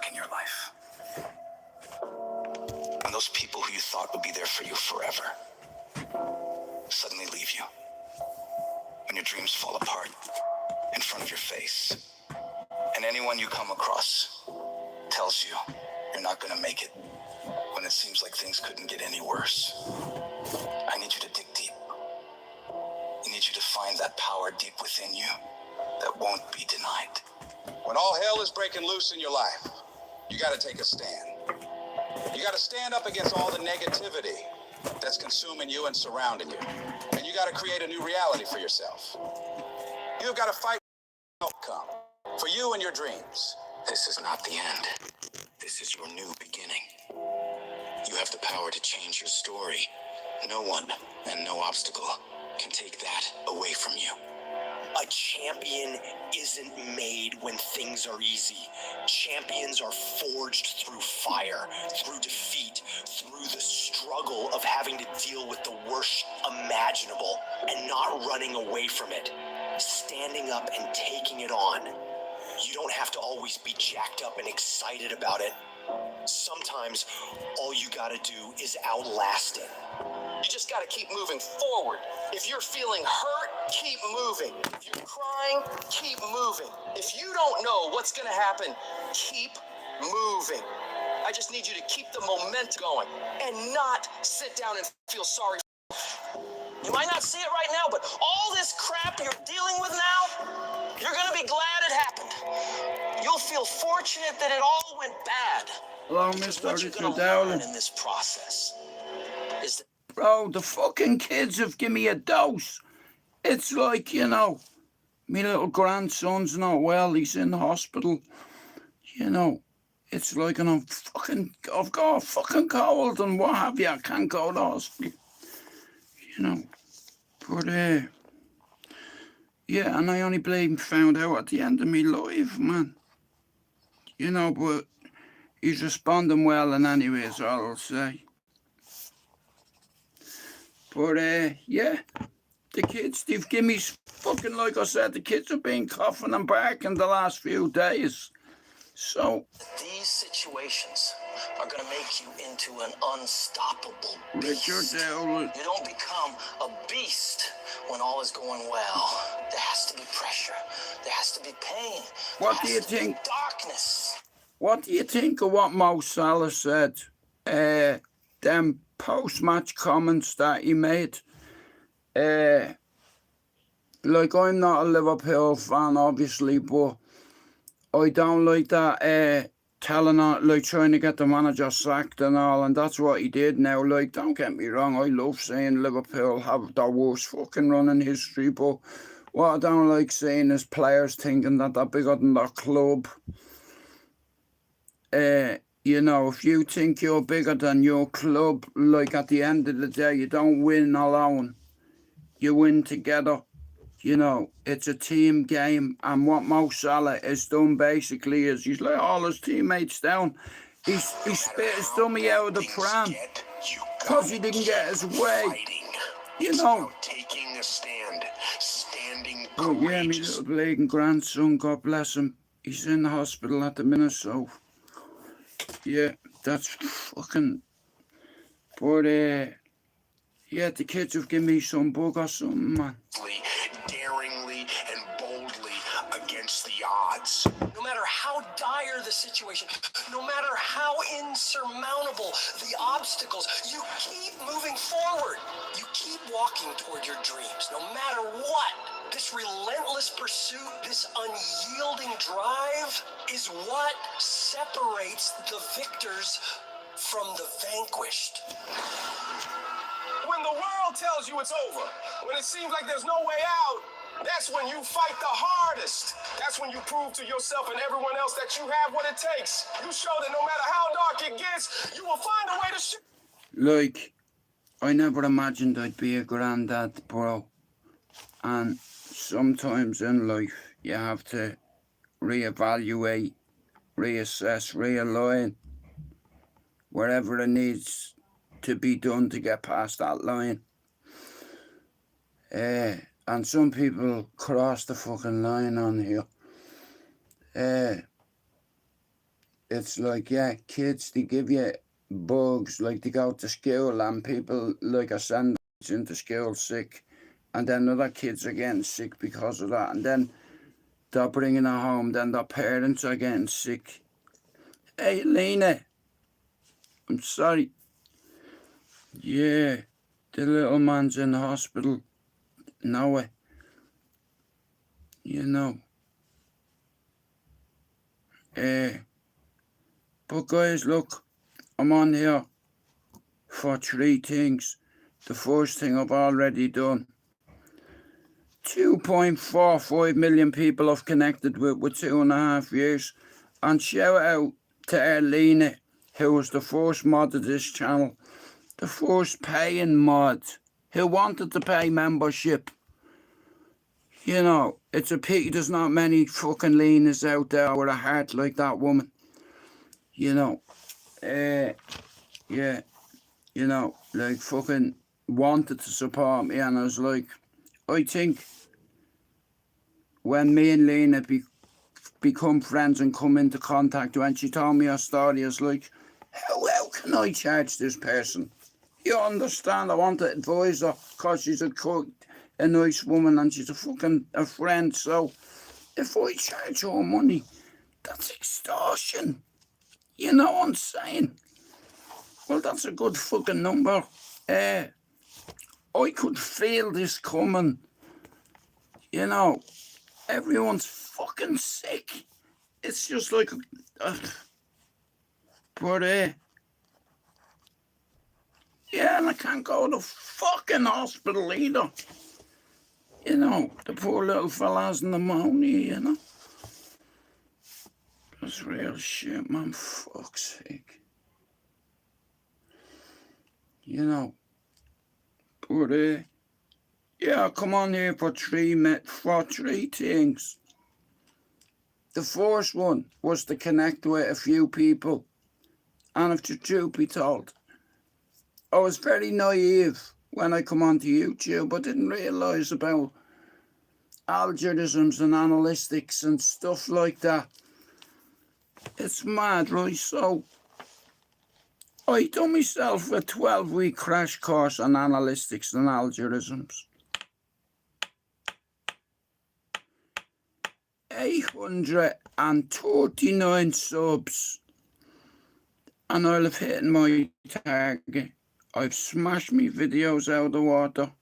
dark in your life. When those people who you thought would be there for you forever suddenly leave you. When your dreams fall apart in front of your face. And anyone you come across tells you you're not going to make it. When it seems like things couldn't get any worse. I need you to dig deep. I need you to find that power deep within you that won't be denied. When all hell is breaking loose in your life, you got to take a stand. You got to stand up against all the negativity that's consuming you and surrounding you. And you got to create a new reality for yourself. You've got to fight for outcome, for you and your dreams. This is not the end. This is your new beginning. You have the power to change your story. No one and no obstacle can take that away from you. A champion isn't made when things are easy. Champions are forged through fire, through defeat, through the struggle of having to deal with the worst imaginable and not running away from it. Standing up and taking it on. You don't have to always be jacked up and excited about it. Sometimes all you gotta do is outlast it. You just gotta keep moving forward. If you're feeling hurt, keep moving. If you're crying, keep moving. If you don't know what's gonna happen, keep moving. I just need you to keep the momentum going and not sit down and feel sorry. You might not see it right now, but all this crap you're dealing with now, you're gonna be glad it happened. You'll feel fortunate that it all went bad. Hello, Mr. What you're gonna learn in this process is that bro, the fucking kids have given me a dose. It's like, you know, my little grandson's not well, he's in the hospital. You know, it's like, and I've got a fucking cold and what have you, I can't go to the hospital. You know, but, yeah, and I only found out at the end of my life, man. You know, but he's responding well in any way, so I'll say. But, yeah, the kids, they've given me fucking, like I said, the kids have been coughing and barking the last few days. So these situations are going to make you into an unstoppable beast. Richard, you don't become a beast when all is going well. There has to be pressure. There has to be pain. What do you think? Darkness. What do you think of what Mo Salah said? Them post-match comments that he made. Like, I'm not a Liverpool fan, obviously, but I don't like that telling, like, trying to get the manager sacked and all, and that's what he did now. Like, don't get me wrong, I love saying Liverpool have the worst fucking run in history, but what I don't like saying is players thinking that they're bigger than their club. You know, if you think you're bigger than your club, like, at the end of the day, you don't win alone. You win together. You know, it's a team game, and what Mo Salah has done basically is he's let all his teammates down. He spit his dummy out of the pram because he didn't get his way. You know. Taking a stand, standing But yeah, my little bleeding grandson, God bless him, he's in the hospital at the minute, so yeah, that's fucking. But yeah, the kids have given me some bug or something, man. Daringly and boldly against the odds. No matter how dire the situation, no matter how insurmountable the obstacles, you keep moving forward. You keep walking toward your dreams, no matter what. This relentless pursuit, this unyielding drive is what separates the victors from the vanquished. When the world tells you it's over, when it seems like there's no way out, that's when you fight the hardest. That's when you prove to yourself and everyone else that you have what it takes. You show that no matter how dark it gets, you will find a way to shoot. Like, I never imagined I'd be a granddad, bro. And sometimes in life, you have to reevaluate, reassess, realign, wherever it needs to be done to get past that line. And some people cross the fucking line on here. it's like, yeah, kids, they give you bugs, like they go to school and people like are sending into school sick, and then other kids are getting sick because of that, and then they're bringing it home, then their parents are getting sick. Hey, Lena, I'm sorry. Yeah, the little man's in the hospital. Now, you know. But guys, look, I'm on here for 3 things. The first thing I've already done. 2.45 million people I've connected with 2.5 years. And shout out to Erlina, who was the first mod of this channel. The first paying mod, who wanted to pay membership. You know, it's a pity there's not many fucking Lenas out there with a heart like that woman. You know, yeah, you know, like fucking wanted to support me, and I was like, I think when me and Lena become friends and come into contact, when she told me her story, I was like, how can I charge this person? You understand, I want to advise her because she's a nice woman and she's a friend, so if I charge her money, that's extortion. You know what I'm saying? Well, that's a good fucking number. I could feel this coming. You know, everyone's fucking sick. It's just like, but yeah, and I can't go to fucking hospital either. You know, the poor little fella has pneumonia, you know. That's real shit, man. Fuck's sake. You know. But, yeah, come on here for 3 things. The first one was to connect with a few people. And if the truth be told, I was very naive when I come onto YouTube. I didn't realise about algorithms and analytics and stuff like that. It's mad, right? So I done myself a 12-week crash course on analytics and algorithms. 839 subs, and I'll have hit my target. I've smashed me videos out of the water.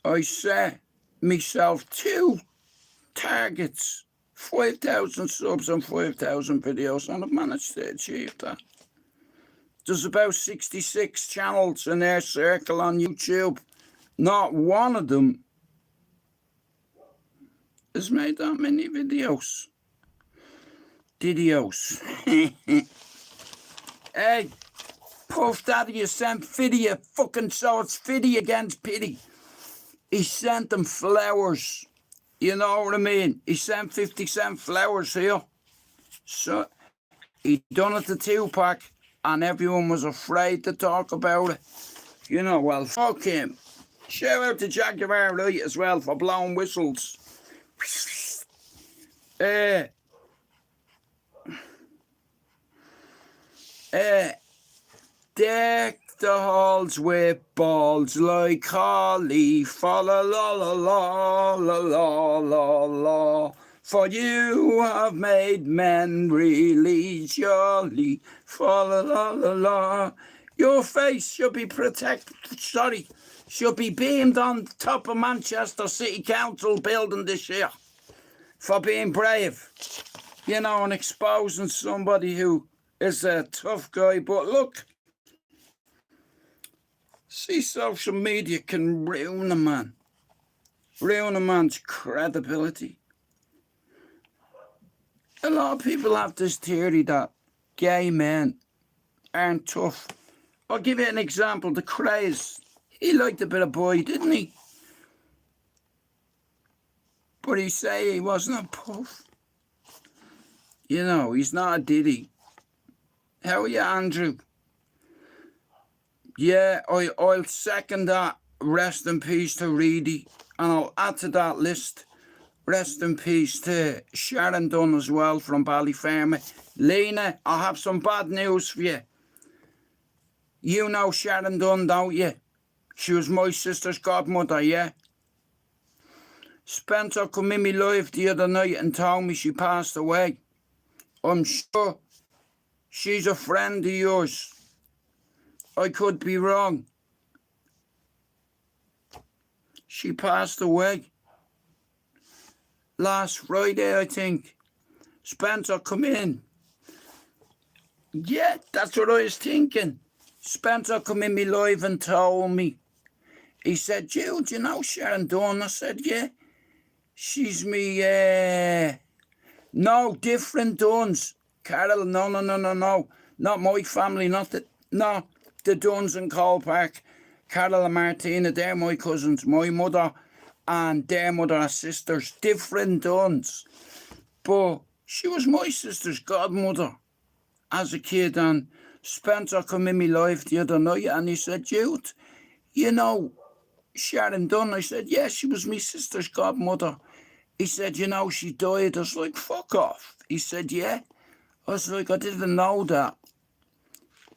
I set myself 2 targets, 5,000 subs and 5,000 videos, and I've managed to achieve that. There's about 66 channels in their circle on YouTube. Not one of them has made that many videos. Hey, Puff Daddy has sent Fiddy a fucking, so it's Fiddy against Pity. He sent them flowers. You know what I mean? He sent 50 cent flowers here. So he done it to Tupac, and everyone was afraid to talk about it. You know, well, fuck him. Shout out to Jaguar Light as well for blowing whistles. Deck the halls with balls like holly, fa la la la la la la la la. For you have made men really jolly, fa la la la la. Your face should be should be beamed on top of Manchester City Council building this year for being brave, you know, and exposing somebody who is a tough guy. But look, see, social media can ruin a man, ruin a man's credibility. A lot of people have this theory that gay men aren't tough. I'll give you an example. The Craze, he liked a bit of boy, didn't he? But he say he wasn't a puff. You know, he's not a diddy. How are you, Andrew? Yeah, I'll second that. Rest in peace to Reedy. And I'll add to that list Rest in peace to Sharon Dunn as well from Ballyfermot. Lena, I have some bad news for you. You know Sharon Dunn, don't you? She was my sister's godmother, yeah? Spencer come in me live the other night and told me she passed away. I'm sure she's a friend of yours. I could be wrong. She passed away last Friday, I think. Spencer come in. Yeah, that's what I was thinking. Spencer come in me live and told me. He said, Jude, you know Sharon Dunn? I said, yeah. She's me, no, different Dunns. Carol, no. Not my family, no, the Dunns in Cole Park. Carol and Martina, they're my cousins. My mother and their mother are sisters. Different Dunns. But she was my sister's godmother as a kid, and Spencer come in me life the other night and he said, Jude, you know Sharon Dunn? I said, yeah, she was my sister's godmother. He said, you know, she died. I was like, fuck off. He said, yeah. I was like, I didn't know that.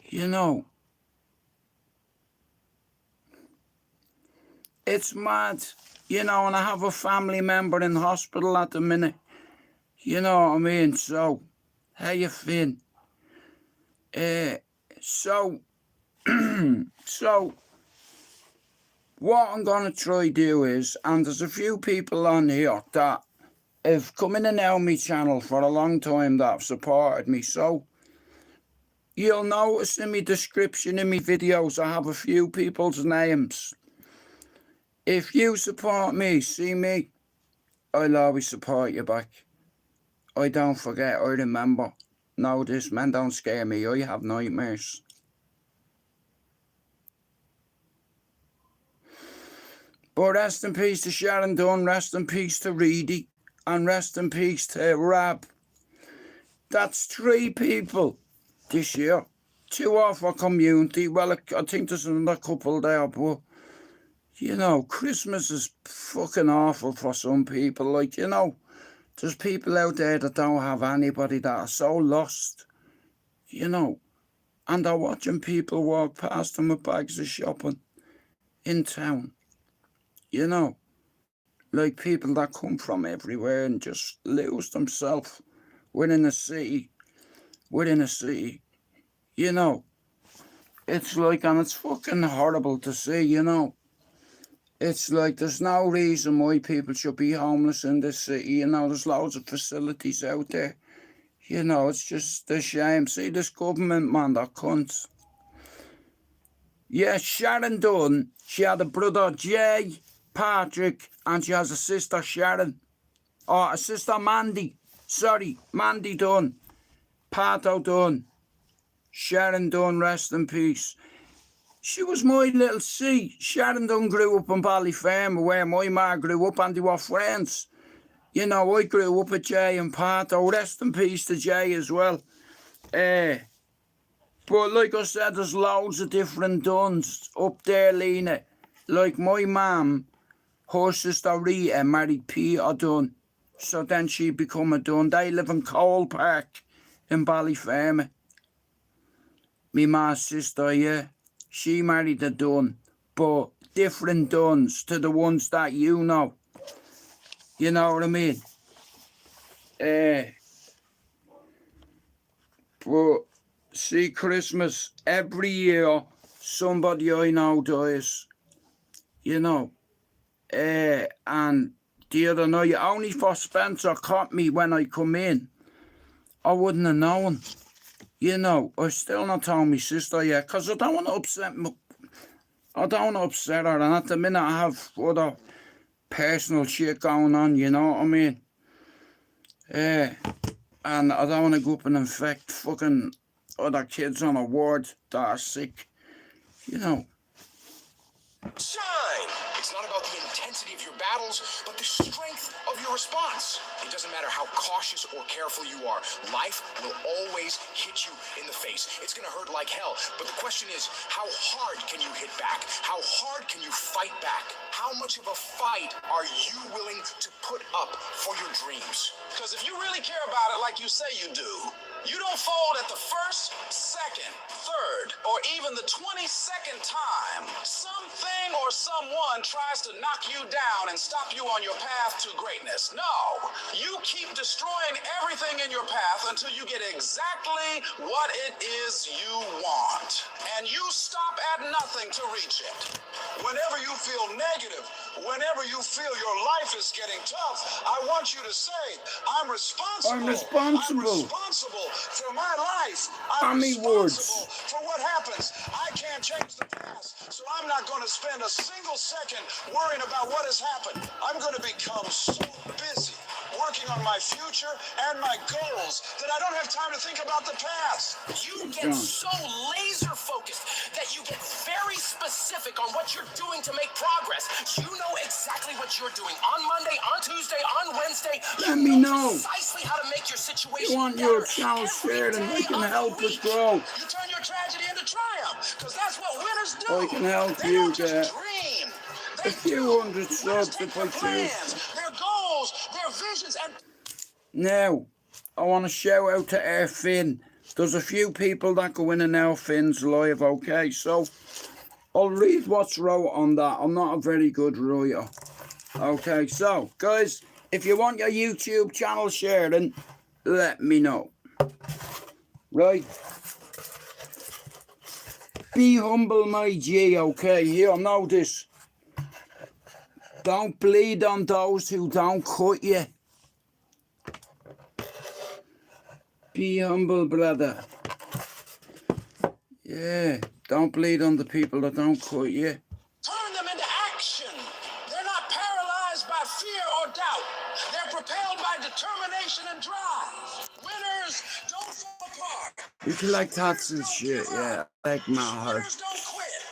You know. It's mad. You know, and I have a family member in hospital at the minute. You know what I mean? So, how you feeling? So, what I'm going to try do is, and there's a few people on here that have come in and out my channel for a long time that have supported me. So, you'll notice in my description in my videos, I have a few people's names. If you support me, see me, I'll always support you back. I don't forget, I remember. No, this man don't scare me, I have nightmares. But rest in peace to Sharon Dunn, rest in peace to Reedy, and rest in peace to Rab. That's 3 people this year. 2 off our community. Well, I think there's another couple there, but, you know, Christmas is fucking awful for some people. Like, you know, there's people out there that don't have anybody, that are so lost, you know, and they're watching people walk past them with bags of shopping in town. You know, like people that come from everywhere and just lose themselves within a city, you know. It's like, and it's fucking horrible to see, you know. It's like there's no reason why people should be homeless in this city, you know. There's loads of facilities out there. You know, it's just a shame. See, this government, man, they're cunts. Yeah, Sharon Dunn, she had a brother, Jay, Patrick, and she has a sister, Sharon. Or a sister, Mandy. Sorry, Mandy Dunn. Pato Dunn. Sharon Dunn, rest in peace. She was my little C. Sharon Dunn grew up in Ballyfermot, where my ma grew up, and they were friends. You know, I grew up with Jay and Pato. Rest in peace to Jay as well. But like I said, there's loads of different Dunns up there, Lena. Like my mum, her sister Rita married Peter Dunn. So then she become a Dunn. They live in Cole Park in Ballyfermot. Me ma's sister, yeah. She married a Dunn. But different Dunns to the ones that you know. You know what I mean? But see, Christmas, every year, somebody I know dies. You know. And the other night, only for Spencer caught me when I come in. I wouldn't have known. You know, I still not told my sister yet, because I don't want to upset me. I don't want to upset her, and at the minute I have other personal shit going on, you know what I mean? And I don't want to go up and infect fucking other kids on a ward that are sick, you know. Shine! It's not about the intensity of your battles, but the strength of your response. It doesn't matter how cautious or careful you are. Life will always hit you in the face. It's going to hurt like hell. But the question is, how hard can you hit back? How hard can you fight back? How much of a fight are you willing to put up for your dreams? Because if you really care about it like you say you do, you don't fold at the first, second, third, or even the 22nd time something or someone tries to knock you down and stop you on your path to greatness. No, you keep destroying everything in your path until you get exactly what it is you want. And you stop at nothing to reach it. Whenever you feel negative, whenever you feel your life is getting tough, I want you to say, I'm responsible. I'm responsible. I'm responsible for my life. I'm Army words. responsible for what happens. I can't change the past, so I'm not going to spend a single second worrying about what has happened. I'm going to become so busy working on my future and my goals that I don't have time to think about the past. You get so laser focused that you get very specific on what you're doing to make progress. You know exactly what you're doing on Monday, on Tuesday, on Wednesday. Let me know. Precisely how to make your situation You want your channel shared and I can help it grow. You turn your tragedy into triumph, because that's what winners do. I can help They you don't just get dream. a few hundred subs if I choose. Their goals, their visions, and Now, I want to shout out to Air Finn. There's a few people that go in and out Finn's live, okay? So, I'll read what's wrote on that. I'm not a very good writer. Okay, so, guys, if you want your YouTube channel sharing, let me know. Right? Be humble, my G, okay? Here, know this. Don't bleed on those who don't cut you. Be humble, brother. Yeah, don't bleed on the people that don't cut you. turn them into action. They're not paralyzed by fear or doubt. They're propelled by determination and drive. Winners don't fall apart. You collect hats and shit, yeah. I like my heart. Winners don't quit.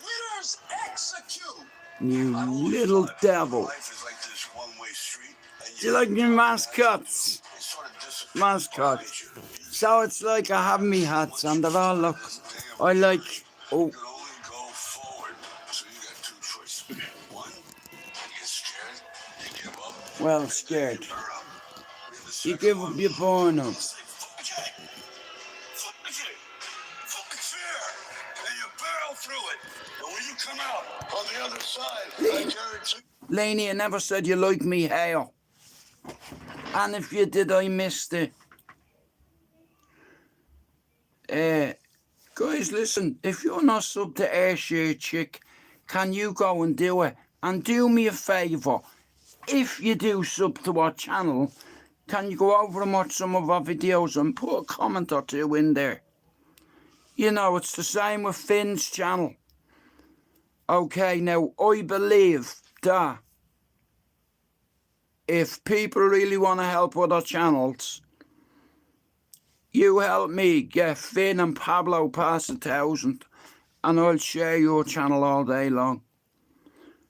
Winners execute. You little devil. Life is like this one-way street. And Do you like your mascots? it sort of disappears. Mascots. So it's like I have me hats and they're all look. I like, oh, You can only go forward. So you got two choices. One, you get scared, you give up, well, scared. burn up. And the You second give one, up your burn up. say, fuck it. Fuck it. Fucking fear. And you barrel through it. And when you come out on the other side, I guarantee Laney, you never said you like me hair. And if you did, I missed it. Guys, listen, if you're not sub to Airshare Chick, can you go and do it? And do me a favour, if you do sub to our channel, can you go over and watch some of our videos and put a comment or two in there? You know, it's the same with Finn's channel. Okay, now, I believe that if people really want to help other channels, you help me get Finn and Pablo past 1,000 and I'll share your channel all day long.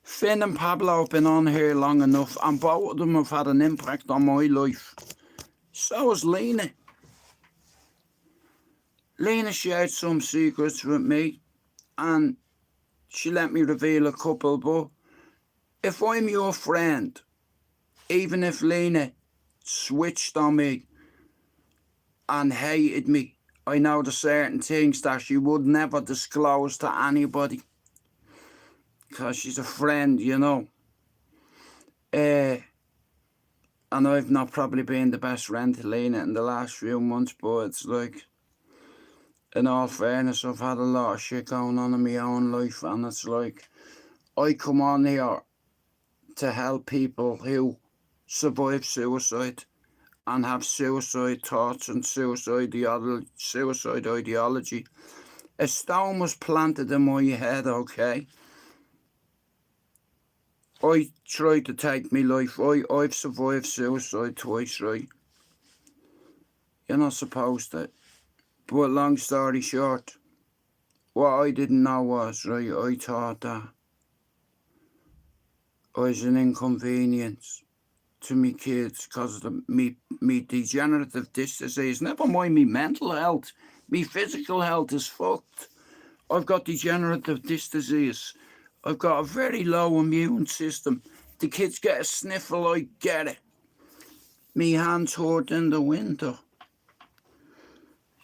Finn and Pablo have been on here long enough and both of them have had an impact on my life. So has Lena. Lena shared some secrets with me and she let me reveal a couple, but if I'm your friend, even if Lena switched on me and hated me, I know there's certain things that she would never disclose to anybody because she's a friend, you know. And I've not probably been the best friend to Lena in the last few months, but it's like, in all fairness, I've had a lot of shit going on in my own life, and it's like, I come on here to help people who survive suicide and have suicide thoughts and suicide ideology. A stone was planted in my head, okay? I tried to take my life. I've survived suicide twice, right? You're not supposed to. But long story short, what I didn't know was, right, I thought that I was an inconvenience to me kids because of me degenerative disc disease. Never mind me mental health. Me physical health is fucked. I've got degenerative disc disease. I've got a very low immune system. The kids get a sniffle, I get it. Me hands hurt in the winter.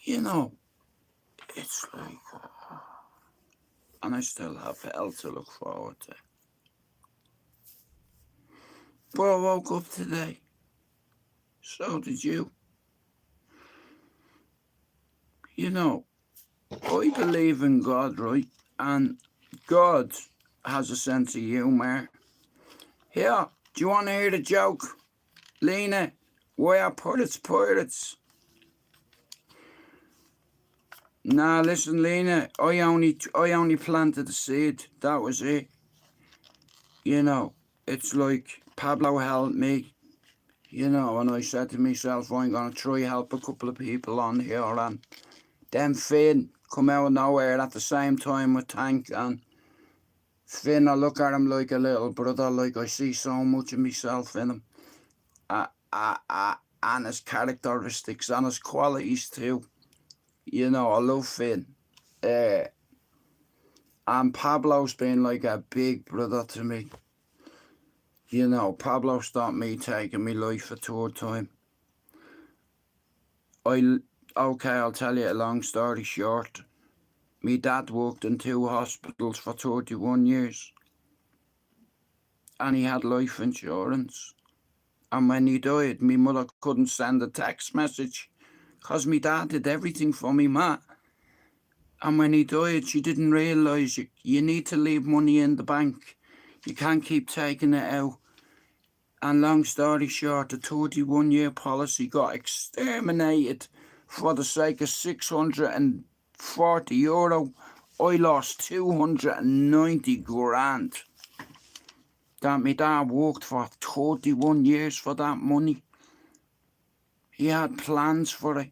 You know, it's like... and I still have health to look forward to. But I woke up today. So did you. You know, I believe in God, right? And God has a sense of humour. Here, do you want to hear the joke? Lena, why are pirates pirates? Nah, listen, Lena, I only planted the seed. That was it. You know, it's like Pablo helped me. You know, and I said to myself, I'm going to try help a couple of people on here. And then Finn come out of nowhere at the same time with Tank. And Finn, I look at him like a little brother. Like I see so much of myself in him. And his characteristics and his qualities too. You know, I love Finn. And Pablo's been like a big brother to me. You know, Pablo stopped me taking my life a third time. Okay, I'll tell you a long story short. Me dad worked in 2 hospitals for 31 years. And he had life insurance. And when he died, me mother couldn't send a text message. Because me dad did everything for me ma. And when he died, she didn't realise you need to leave money in the bank. You can't keep taking it out. And long story short, the 31-year policy got exterminated for the sake of €640. I lost 290 grand. That me dad worked for 31 years for that money. He had plans for it.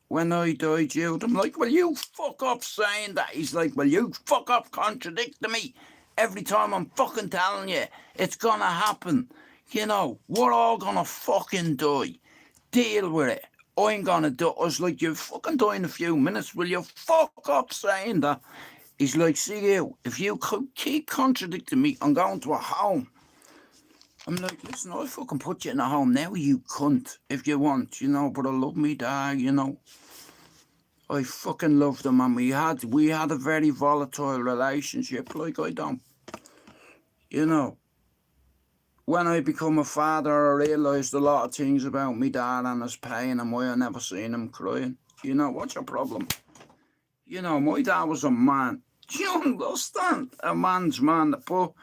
When I died, Jude, I'm like, will you fuck up saying that? He's like, will you fuck up contradicting me? Every time I'm fucking telling you, it's gonna happen. You know, we're all gonna fucking die. Deal with it. I'm gonna die. I was like, you fucking die in a few minutes. Will you fuck up saying that? He's like, see you, if you keep contradicting me, I'm going to a home. I'm like, listen, I'll fucking put you in a home now, you cunt, if you want, you know, but I love me dad, you know. I fucking loved him, and we had a very volatile relationship, like I don't. You know, when I become a father, I realised a lot of things about me dad and his pain and why I never seen him crying. You know, what's your problem? You know, my dad was a man. Do you understand? A man's man. But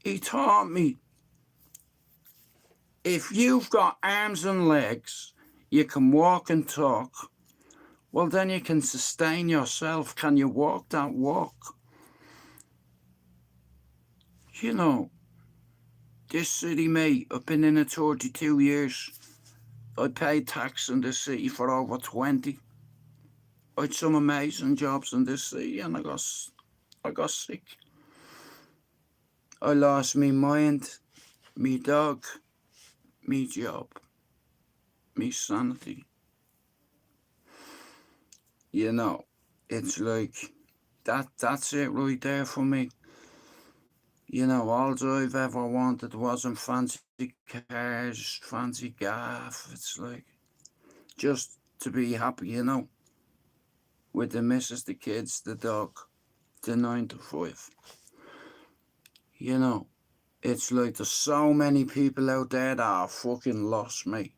he taught me, if you've got arms and legs, you can walk and talk, well, then you can sustain yourself. Can you walk that walk? You know, this city, mate, I've been in it 32 years. I paid tax in this city for over 20. I had some amazing jobs in this city, and I got sick. I lost me mind, me dog, me job, me sanity. You know, it's like, that's it right there for me. You know, all I've ever wanted wasn't fancy cars, fancy gaff. It's like, just to be happy, you know, with the missus, the kids, the dog, the 9 to 5. You know, it's like there's so many people out there that are fucking lost, mate.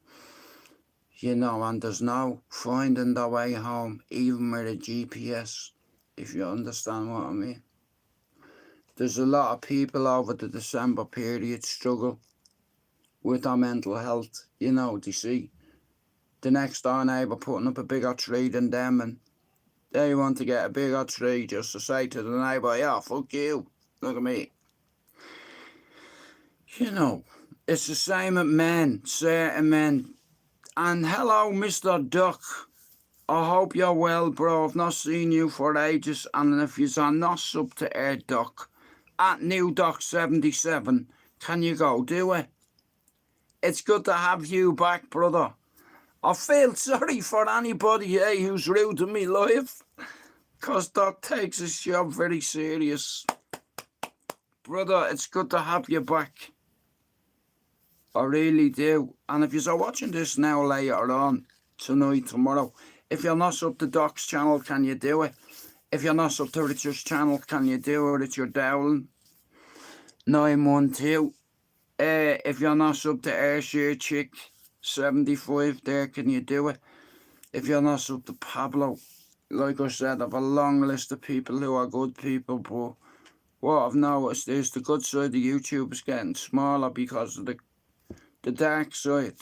You know, and there's no finding their way home, even with a GPS, if you understand what I mean. There's a lot of people over the December period struggle with their mental health. You know, they see the next door neighbour putting up a bigger tree than them, and they want to get a bigger tree just to say to the neighbour, yeah, fuck you, look at me. You know, it's the same at men, certain men. And hello, Mr. Duck. I hope you're well, bro. I've not seen you for ages, and if you're not sub to Air Duck, at NewDoc77. Can you go do it? It's good to have you back, brother. I feel sorry for anybody who's rude to me live, because Doc takes his job very serious. Brother, it's good to have you back. I really do. And if you're watching this now later on, tonight, tomorrow, if you're not sub to Doc's channel, can you do it? If you're not sub to Richard's channel, can you do it? Richard Dowling 912. If you're not sub to Ayrshire Chick 75 there, can you do it? If you're not sub to Pablo, like I said, I have a long list of people who are good people, but what I've noticed is the good side of YouTube is getting smaller because of the dark side.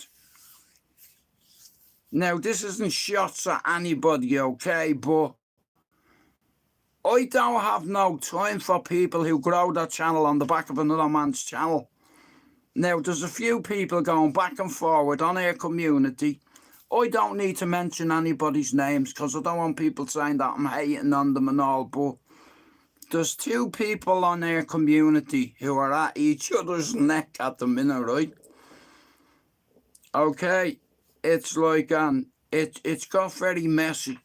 Now, this isn't shots at anybody, okay, but I don't have no time for people who grow their channel on the back of another man's channel. Now, there's a few people going back and forward on our community. I don't need to mention anybody's names because I don't want people saying that I'm hating on them and all, but there's two people on our community who are at each other's neck at the minute, right? Okay, it's like, it's got very messy,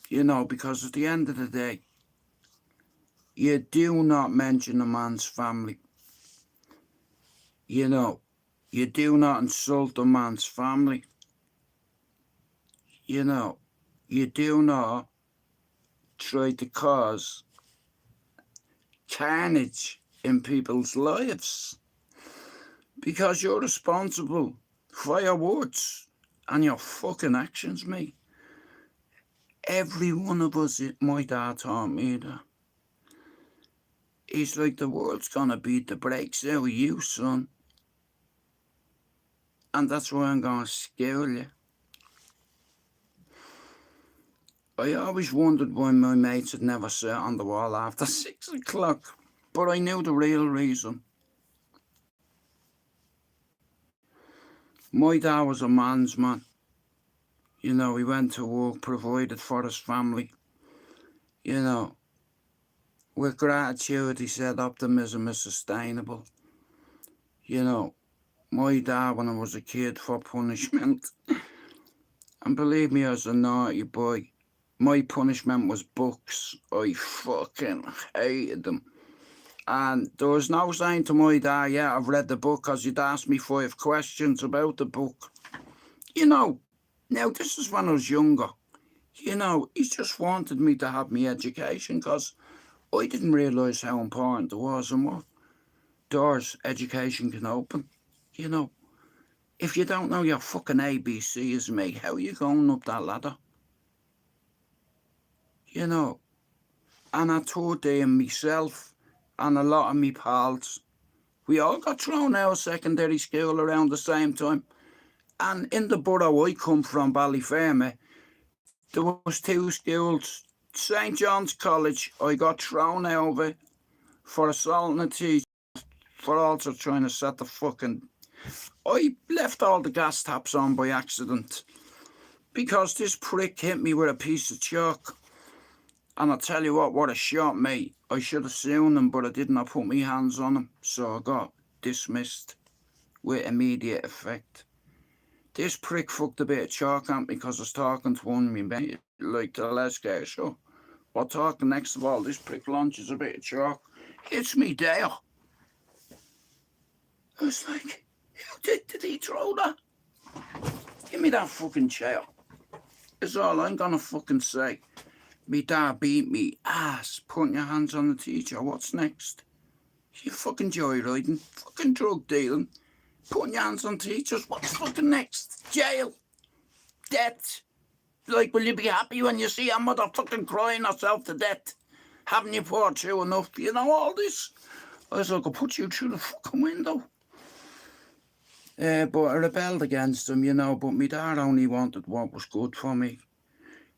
you know, because at the end of the day, you do not mention a man's family. You know, you do not insult a man's family. You know, you do not try to cause carnage in people's lives, because you're responsible for your words and your fucking actions, mate. Every one of us, my dad taught me that. He's like, the world's gonna beat the brakes out of you, son. And that's why I'm gonna school you. I always wondered why my mates had never sat on the wall after 6 o'clock, but I knew the real reason. My dad was a man's man. You know, he went to work, provided for his family. You know, with gratitude, he said optimism is sustainable. You know, my dad, when I was a kid, for punishment, and believe me, I was a naughty boy, my punishment was books. I fucking hated them. And there was no saying to my dad, yeah, I've read the book, because he'd ask me 5 questions about the book. You know, now this is when I was younger. You know, he just wanted me to have my education, because I didn't realise how important it was and what doors education can open. You know, if you don't know your fucking ABCs, mate, how are you going up that ladder? You know, and I told them myself and a lot of me pals, we all got thrown out of secondary school around the same time. And in the borough I come from, Ballyfermot, there was 2 schools. St. John's College, I got thrown out of it for assaulting a teacher, for also trying to set the fucking... I left all the gas taps on by accident because this prick hit me with a piece of chalk. And I tell you what a shot, mate. I should have sued him, but I didn't. I put my hands on him, so I got dismissed with immediate effect. This prick fucked a bit of chalk at me because I was talking to one of my mates, like, the let's get a show. We're talking, next of all, this prick launches a bit of chalk, hits me there. I was like, who did he throw that? Give me that fucking chair. Is all I'm gonna fucking say. Me dad beat me ass, putting your hands on the teacher. What's next? You fucking joyriding, fucking drug dealing, putting your hands on teachers. What's fucking next? Jail, death. Like, will you be happy when you see a mother fucking crying herself to death? Haven't you poured through enough? You know all this? I was like, I'll put you through the fucking window. But I rebelled against him, you know, but my dad only wanted what was good for me.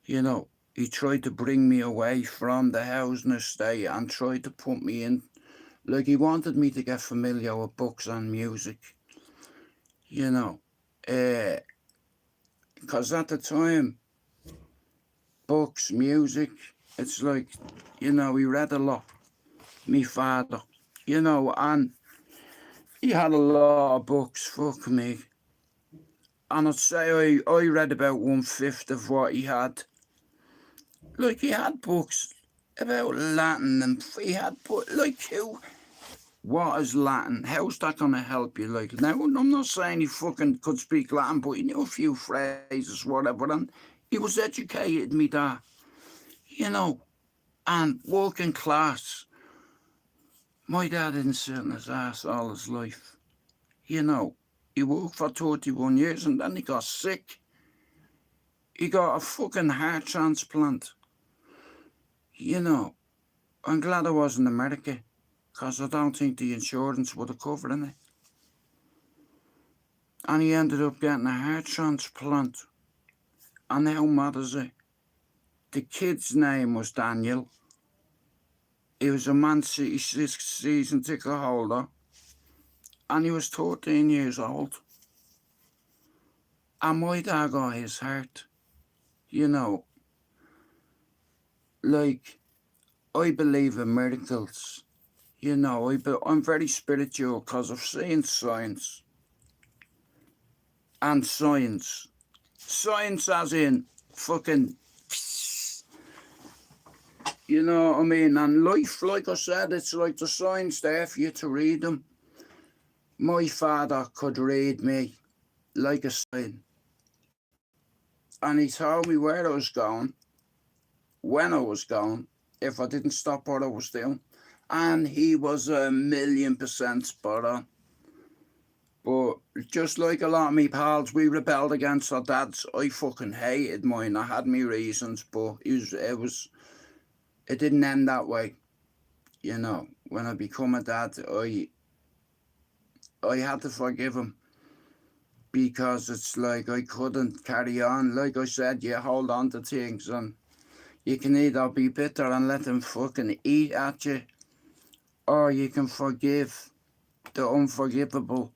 You know, he tried to bring me away from the housing estate and tried to put me in. Like, he wanted me to get familiar with books and music. You know, because at the time, books, music, it's like, you know, he read a lot. Me father, you know, and he had a lot of books, fuck me. And I'd say I read about 1/5 of what he had. Like, he had books about Latin, and he had, like, what is Latin? How's that going to help you? Like, now, I'm not saying he fucking could speak Latin, but he knew a few phrases, whatever, and he was educated, me dad, you know, and working class. My dad didn't sit on his ass all his life, you know. He worked for 31 years and then he got sick. He got a fucking heart transplant. You know, I'm glad I was in America, because I don't think the insurance would have covered it. And he ended up getting a heart transplant. And how mad is it? The kid's name was Daniel. He was a Man City season ticket holder. And he was 13 years old. And my dad got his heart. You know, like, I believe in miracles. You know, I'm very spiritual because I've seen science. And science. Science as in fucking, you know what I mean? And life, like I said, it's like the signs there for you to read them. My father could read me like a sign. And he told me where I was going, when I was going, if I didn't stop what I was doing. And he was 1,000,000% spot on. But just like a lot of me pals, we rebelled against our dads. I fucking hated mine. I had me reasons, but it didn't end that way. You know, when I become a dad, I had to forgive him. Because it's like I couldn't carry on. Like I said, you hold on to things and you can either be bitter and let them fucking eat at you, or you can forgive the unforgivable.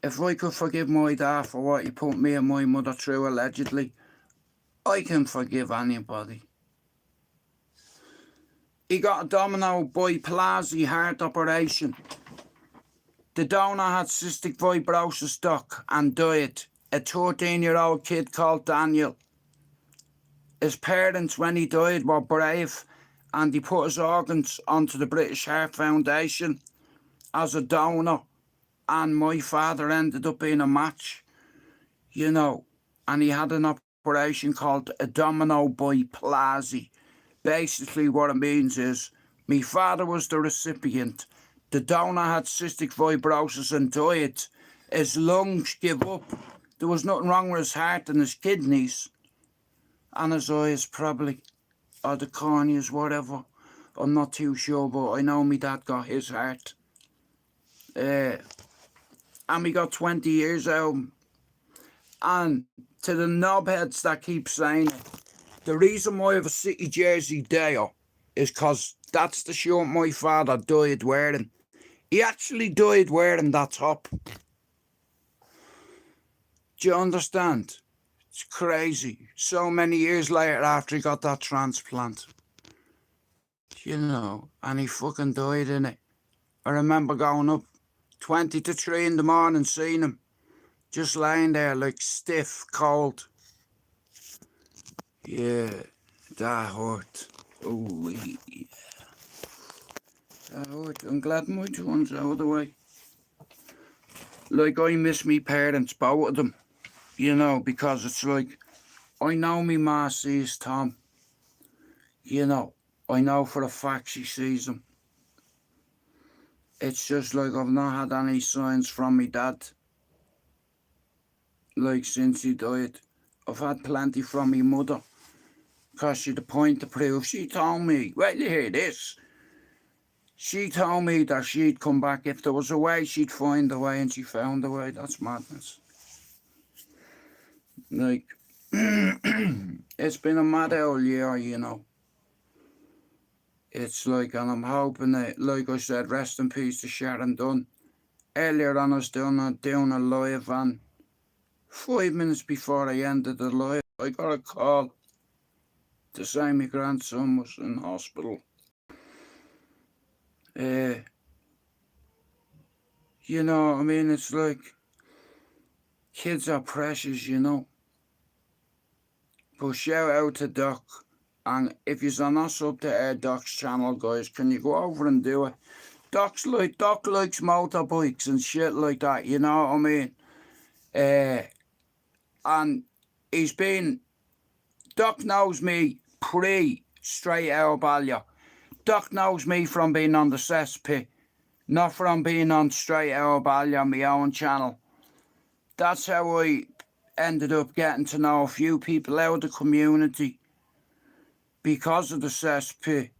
If I could forgive my dad for what he put me and my mother through allegedly, I can forgive anybody. He got a domino biplasi heart operation. The donor had cystic fibrosis, doc, and died. A 13-year-old kid called Daniel. His parents, when he died, were brave, and he put his organs onto the British Heart Foundation as a donor. And my father ended up being a match, you know, and he had an operation called abdominobiplasi. Basically what it means is, my father was the recipient. The donor had cystic fibrosis and died. His lungs gave up. There was nothing wrong with his heart and his kidneys. And his eyes probably. Or the corneas, whatever. I'm not too sure, but I know my dad got his heart. And we got 20 years out. And to the knobheads that keep saying it, the reason why I have a City jersey there is because that's the shirt my father died wearing. He actually died wearing that top. Do you understand? It's crazy. So many years later after he got that transplant. You know, and he fucking died in it. I remember going up 20 to 3 in the morning, seeing him. Just lying there like stiff, cold. Yeah, that hurt. Oh, yeah. That hurt. I'm glad my one's out of the way. Like, I miss me parents, both of them. You know, because it's like, I know me ma sees Tom. You know, I know for a fact she sees him. It's just like I've not had any signs from me dad. Like, since he died. I've had plenty from me mother. Because she'd a point to prove. She told me, wait till you hear this. She told me that she'd come back. If there was a way, she'd find a way, and she found a way. That's madness. Like, it's been a mad old year, you know. It's like, and I'm hoping that, like I said, rest in peace to Sharon Dunn. Earlier on, I was doing a live, and 5 minutes before I ended the live, I got a call to say my grandson was in hospital. You know what I mean? It's like, kids are precious, you know. But shout out to Doc. And if you're not sub to Doc's channel, guys, can you go over and do it? Doc likes motorbikes and shit like that, you know what I mean? And he's been... Doc knows me pre-STRAIGHTOUTTABALLYER. Doc knows me from being on the cesspit, not from being on STRAIGHTOUTTABALLYER, my own channel. That's how I ended up getting to know a few people out of the community. Because of the cesspit,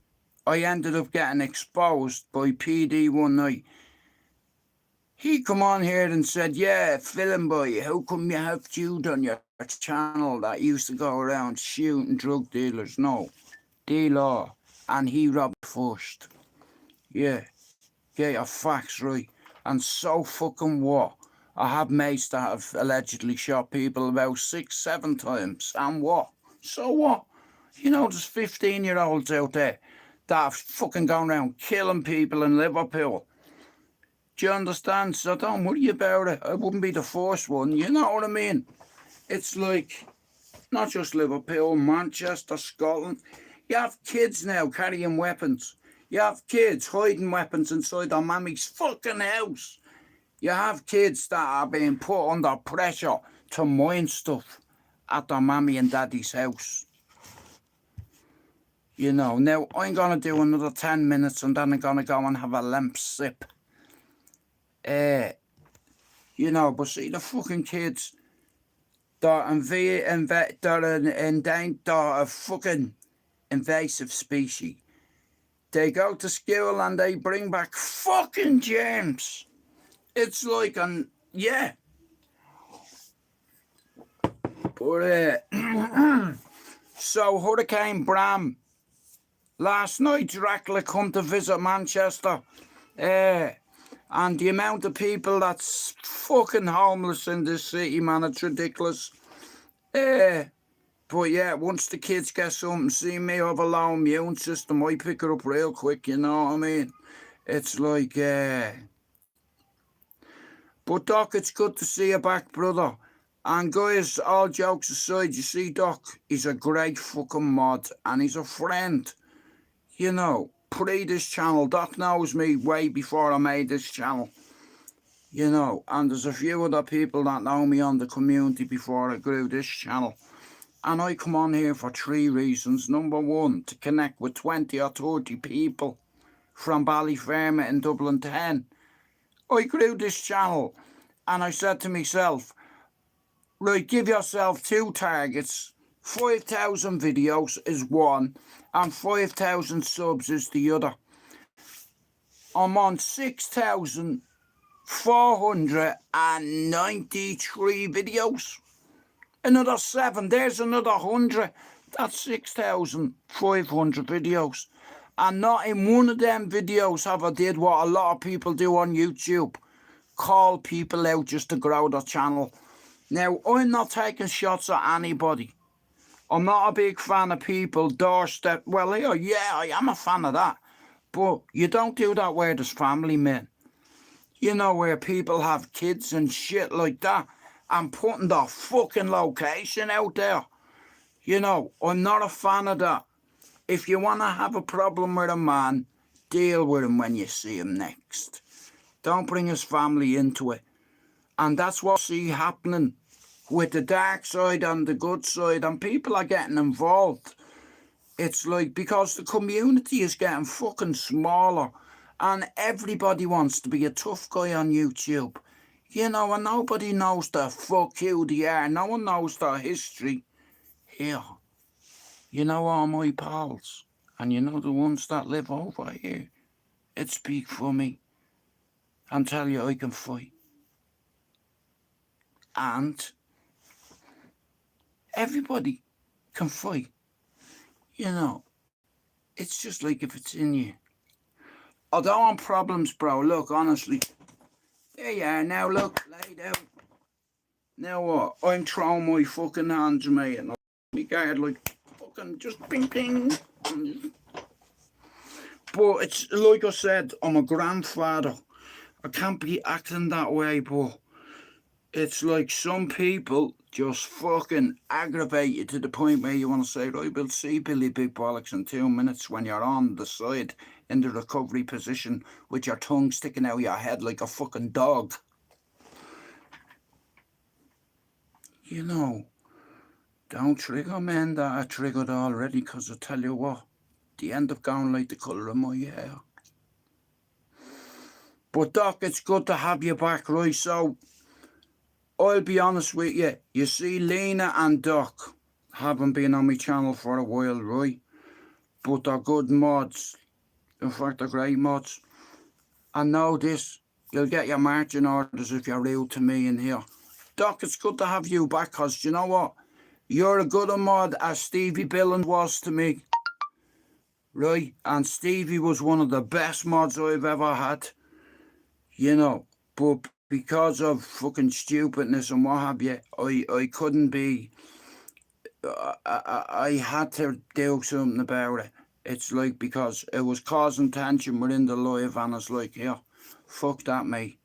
I ended up getting exposed by PD one night. He come on here and said, yeah, film boy, how come you have Jude on your channel that used to go around shooting drug dealers? No, D-Law, and he robbed first. Yeah, get your facts right. And so fucking what? I have mates that have allegedly shot people about 6-7 times, and what? So what? You know, there's 15-year-olds out there that have fucking gone around killing people in Liverpool. Do you understand? So don't worry about it. I wouldn't be the first one, you know what I mean? It's like, not just Liverpool, Manchester, Scotland. You have kids now carrying weapons. You have kids hiding weapons inside their mammy's fucking house. You have kids that are being put under pressure to mine stuff at their mammy and daddy's house. You know, now I'm going to do another 10 minutes and then I'm going to go and have a lamp sip. You know, but see the fucking kids that are a fucking invasive species. They go to school and they bring back fucking germs. It's like, yeah. But, so Hurricane Bram, last night Dracula come to visit Manchester. And the amount of people that's fucking homeless in this city, man, it's ridiculous. But yeah, once the kids get something, see me have a low immune system, I pick it up real quick, you know what I mean? It's like, But Doc, it's good to see you back, brother. And guys, all jokes aside, you see Doc, he's a great fucking mod, and he's a friend, you know. Pre this channel, Doc knows me way before I made this channel, you know, and there's a few other people that know me on the community before I grew this channel. And I come on here for 3 reasons. Number 1, to connect with 20 or 30 people from Ballyfermot in Dublin 10. I grew this channel and I said to myself, right, give yourself 2 targets. 5,000 videos is one and 5,000 subs is the other. I'm on 6,493 videos. Another 7, there's another 100. That's 6,500 videos. And not in one of them videos have I did what a lot of people do on YouTube. Call people out just to grow their channel. Now, I'm not taking shots at anybody. I'm not a big fan of people doorstep. Well, yeah, I am a fan of that. But you don't do that where there's family, man. You know, where people have kids and shit like that. And putting their fucking location out there. You know, I'm not a fan of that. If you want to have a problem with a man, deal with him when you see him next. Don't bring his family into it. And that's what I see happening with the dark side and the good side, and people are getting involved. It's like, because the community is getting fucking smaller and everybody wants to be a tough guy on YouTube. You know, and nobody knows the fuck who they are. No one knows their history. Here, you know all my pals, and you know the ones that live over here. It speak for me and tell you I can fight. And everybody can fight. You know, it's just like if it's in you. I don't want problems, bro. Look, honestly. There you are now, look, laid out. Now what? I'm throwing my fucking hands, mate, and my guard like fucking just ping ping. But it's like I said, I'm a grandfather. I can't be acting that way, but it's like some people just fucking aggravate you to the point where you want to say, right, we'll see Billy Big Bollocks in 2 minutes when you're on the side in the recovery position with your tongue sticking out your head like a fucking dog. You know, don't trigger men that are triggered already, because I tell you what, they end up going like the colour of my hair. But Doc, it's good to have you back, right? So, I'll be honest with you. You see, Lena and Doc haven't been on my channel for a while, right? But they're good mods. In fact, they're great mods. I know this. You'll get your marching orders if you're rude to me in here. Doc, it's good to have you back, because you know what? You're a good mod as Stevie Billin was to me. Right? And Stevie was one of the best mods I've ever had. You know, but because of fucking stupidness and what have you, I couldn't be, I had to do something about it. It's like, because it was causing tension within the live, and it's like, yeah, fuck that, mate.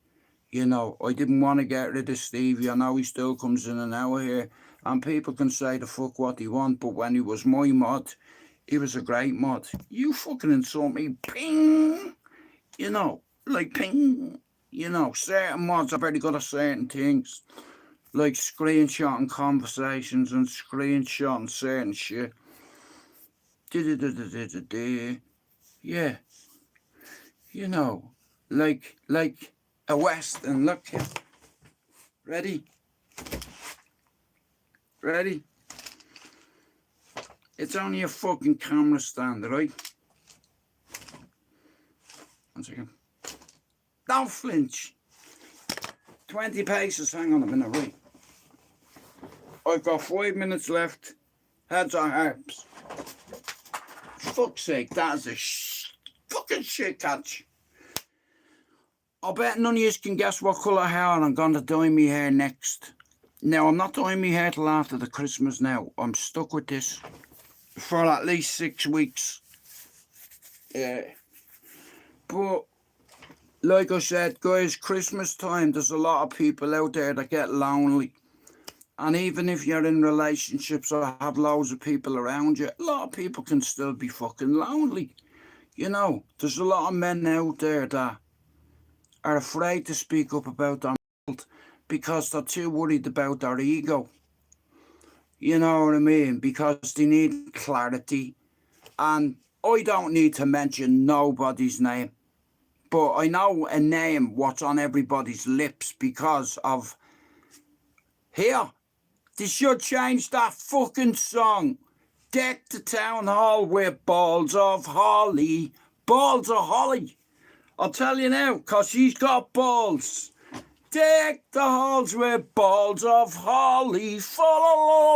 You know, I didn't want to get rid of Stevie. I know he still comes in and out here, and people can say the fuck what they want, but when he was my mod, he was a great mod. You fucking insult me, ping, you know, like ping. You know, certain mods are very good at certain things, like screenshotting conversations and screenshotting certain shit. Yeah, you know, like a Western. Look here. Ready? Ready? It's only a fucking camera stand, right? 1 second. Don't flinch. 20 paces. Hang on a minute, right? I've got 5 minutes left. Heads or hearts? Fuck's sake, that's a fucking shit catch. I bet none of you can guess what colour hair I'm going to dye me hair next. Now, I'm not dyeing my hair till after the Christmas now. I'm stuck with this for at least 6 weeks. Yeah. But like I said, guys, Christmas time, there's a lot of people out there that get lonely. And even if you're in relationships or have loads of people around you, a lot of people can still be fucking lonely. You know, there's a lot of men out there that are afraid to speak up about their mental because they're too worried about their ego. You know what I mean? Because they need clarity. And I don't need to mention nobody's name. But I know a name what's on everybody's lips because of... Here, they should change that fucking song. Deck the town hall with balls of holly. Balls of holly. I'll tell you now, because she's got balls. Deck the halls with balls of holly. Fa la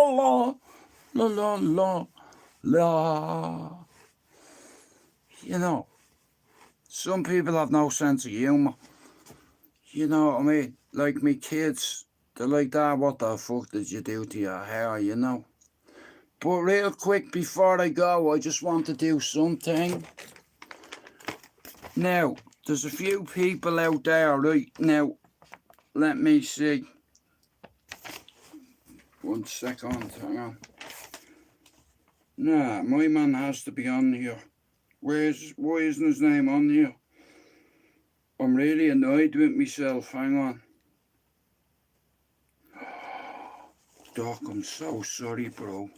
la la la la la. You know. Some people have no sense of humour. You know what I mean? Like me kids, they're like, Dad, what the fuck did you do to your hair, you know? But real quick before I go, I just want to do something. Now, there's a few people out there right now. Let me see. 1 second, hang on. Nah, my man has to be on here. Why isn't his name on here? I'm really annoyed with myself. Hang on. Doc, I'm so sorry, bro.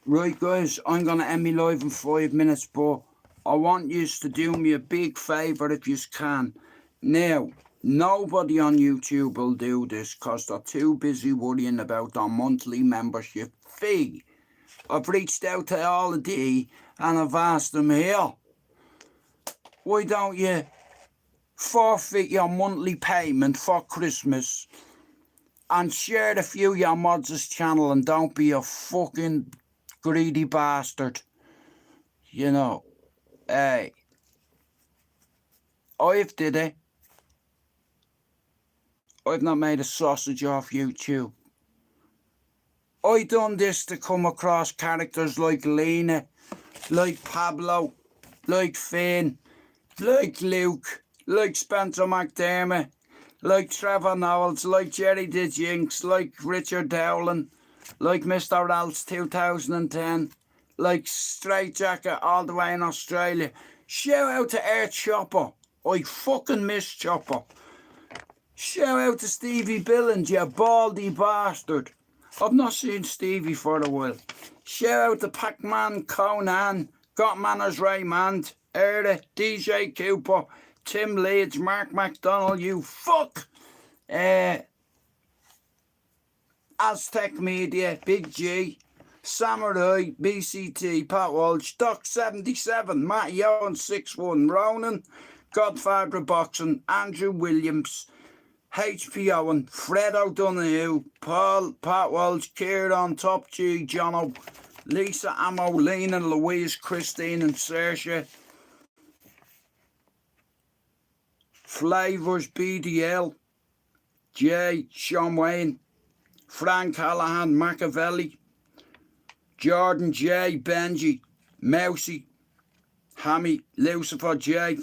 Right, guys, I'm going to end me live in 5 minutes, but I want you to do me a big favour if you can. Now, nobody on YouTube will do this because they're too busy worrying about their monthly membership fee. I've reached out to all of you and I've asked them here, why don't you forfeit your monthly payment for Christmas and share a few of your mods' channel and don't be a fucking greedy bastard. You know, hey, I've did it. I've not made a sausage off YouTube. I done this to come across characters like Lena, like Pablo, like Finn, like Luke, like Spencer McDermott, like Trevor Knowles, like Jerry the Jinx, like Richard Dowling, like Mr. Ralph's 2010, like Straight Jacket all the way in Australia. Shout out to Air Chopper. I fucking miss Chopper. Shout out to Stevie Billings, you baldy bastard. I've not seen Stevie for a while. Shout out to Pac-Man Conan, Got Manners Raymond, Erda, DJ Cooper, Tim Leeds, Mark McDonald, you fuck. Aztec Media, Big G, Samurai, BCT, Pat Walsh, Doc 77, Matt Yowen 61, Ronan, Godfather of Boxing, Andrew Williams, HP Owen, Fred O'Donoghue, Paul, Pat Walsh, Kieran, Top G, Jono, Lisa Amo, Lena, Louise, Christine and Saoirse, Flavors, BDL, Jay, Sean Wayne, Frank Callahan, Machiavelli, Jordan J, Benji, Mousy, Hammy, Lucifer J,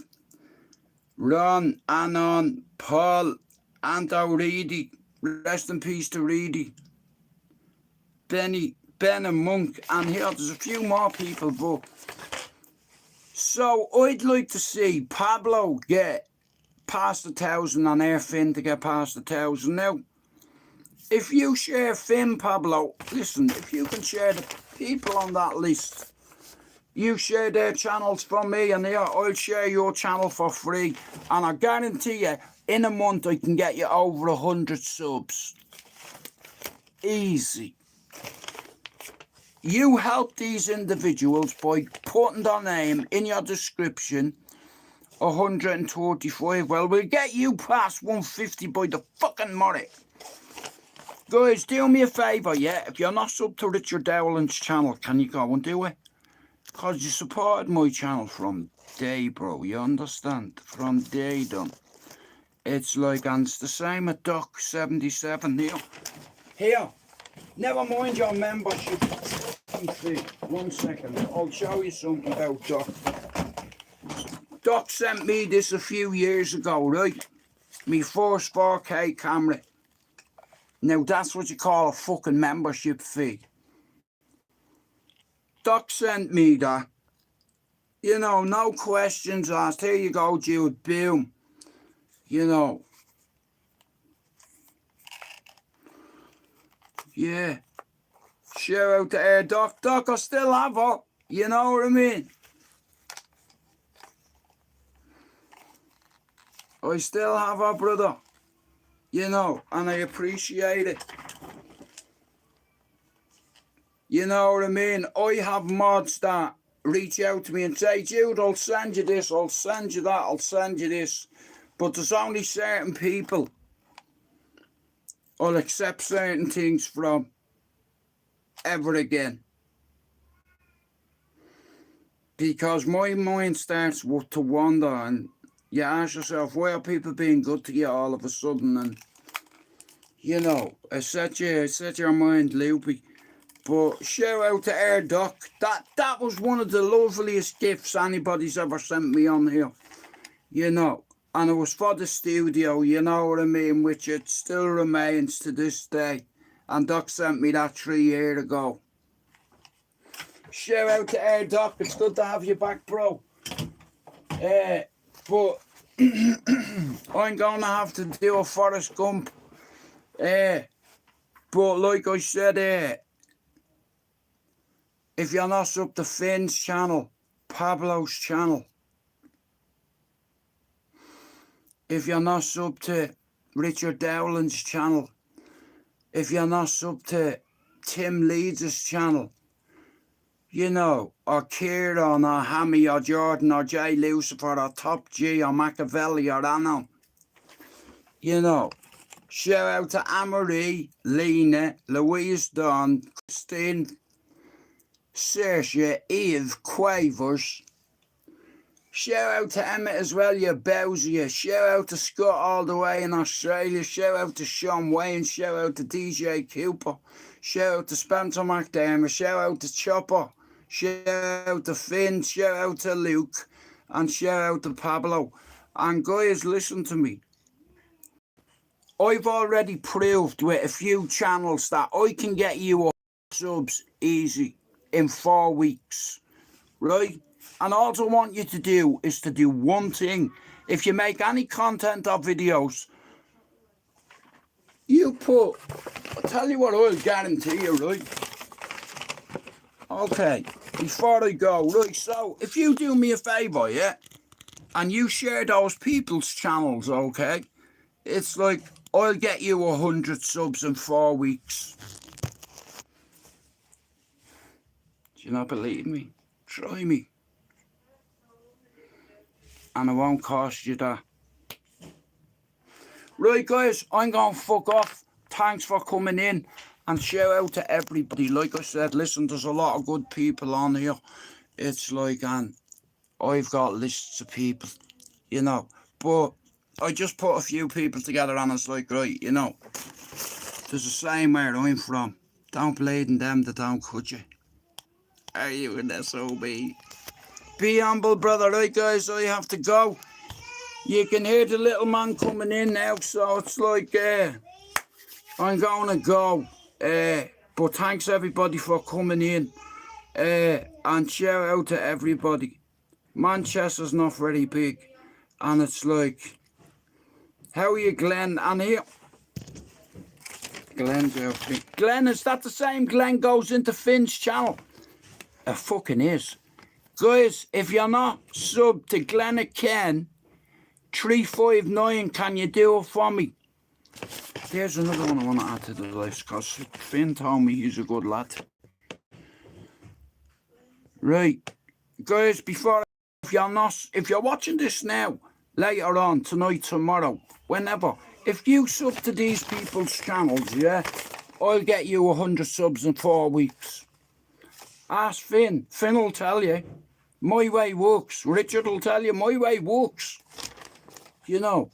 Ron, Anon, Paul, Anto Reedy, rest in peace to Reedy, Benny, Ben and Monk, and here there's a few more people, but so I'd like to see Pablo get past 1,000 and Air Finn to get past 1,000. Now, if you share Finn, Pablo, listen, if you can share the people on that list, you share their channels from me and here, I'll share your channel for free. And I guarantee you, in a month, I can get you over 100 subs. Easy. You help these individuals by putting their name in your description. 135. Well, we'll get you past 150 by the fucking morning. Guys, do me a favour, yeah? If you're not sub to Richard Dowling's channel, can you go and do it? Because you supported my channel from day, bro. You understand? From day done. It's like, and it's the same at Doc 77 here. Here. Never mind your membership fee. 1 second. I'll show you something about Doc. Doc sent me this a few years ago, right? Me first 4K camera. Now that's what you call a fucking membership fee. Doc sent me that. You know, no questions asked. Here you go, Jude. Boom. You know. Yeah. Shout out to Air Doc. Doc, I still have her. You know what I mean? I still have her, brother. You know, and I appreciate it. You know what I mean? I have mods that reach out to me and say, Jude, I'll send you this, I'll send you that, I'll send you this. But there's only certain people I'll accept certain things from ever again. Because my mind starts to wander and you ask yourself, why are people being good to you all of a sudden? And, you know, it set your mind loopy. But shout out to Air Doc. That was one of the loveliest gifts anybody's ever sent me on here. You know, and it was for the studio, you know what I mean? Which it still remains to this day. And Doc sent me that 3 years ago. Shout out to Air Doc. It's good to have you back, bro. But I'm going to have to do a Forrest Gump. But like I said, if you're not sub to Finn's channel, Pablo's channel, if you're not sub to Richard Dowling's channel, if you're not sub to Tim Leeds' channel, you know, or Kieran, or Hammy, or Jordan, or Jay Lucifer, or Top G, or Machiavelli, or Anon. You know, shout out to Amory, Lena, Louise Dawn, Christine, Saoirse, Eve, Quavers. Shout out to Emmett as well, you Bowser. Shout out to Scott all the way in Australia. Shout out to Sean Wayne. Shout out to DJ Cooper. Shout out to Spencer McDermott. Shout out to Chopper. Shout out to Finn. Shout out to Luke. And shout out to Pablo. And guys, listen to me. I've already proved with a few channels that I can get you subs easy in 4 weeks, right? And all I want you to do is to do one thing. If you make any content or videos, you put, I'll tell you what I'll guarantee you, right? Okay, before I go, right, so if you do me a favour, yeah, and you share those people's channels, okay, it's like, I'll get you 100 subs in 4 weeks. Do you not believe me? Try me. And it won't cost you that. Right, guys, I'm going to fuck off. Thanks for coming in. And shout out to everybody. Like I said, listen, there's a lot of good people on here. It's like, and I've got lists of people, you know. But I just put a few people together and it's like, right, you know, there's a saying where I'm from. Don't blade in them that don't cut you. Are you an SOB? Be humble, brother. Right, guys, I have to go. You can hear the little man coming in now, so it's like, I'm going to go. But thanks, everybody, for coming in. And shout out to everybody. Manchester's not very big. And it's like, how are you, Glenn? And here, Glenn's out big. Glenn, is that the same Glenn goes into Finn's channel? It fucking is. Guys, if you're not subbed to Glenn Ken 359, can you do it for me? There's another one I want to add to the list because Finn told me he's a good lad. Right, guys, if you're watching this now, later on, tonight, tomorrow, whenever, if you sub to these people's channels, yeah, I'll get you 100 subs in 4 weeks. Ask Finn. Finn will tell you. My way works. Richard will tell you my way works. You know.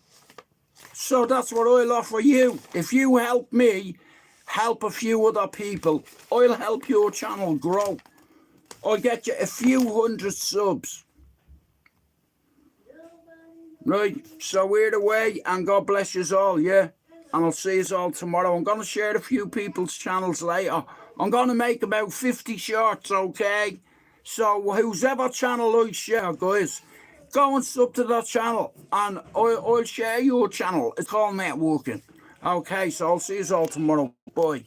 So that's what I'll offer you. If you help me, help a few other people, I'll help your channel grow. I'll get you a few 100 subs. Right, so we're away, and God bless you all, yeah? And I'll see you all tomorrow. I'm going to share a few people's channels later. I'm going to make about 50 shorts, okay? So whoever channel I share, guys, go and sub to that channel, and I'll share your channel. It's called networking. Okay, so I'll see you all tomorrow. Bye.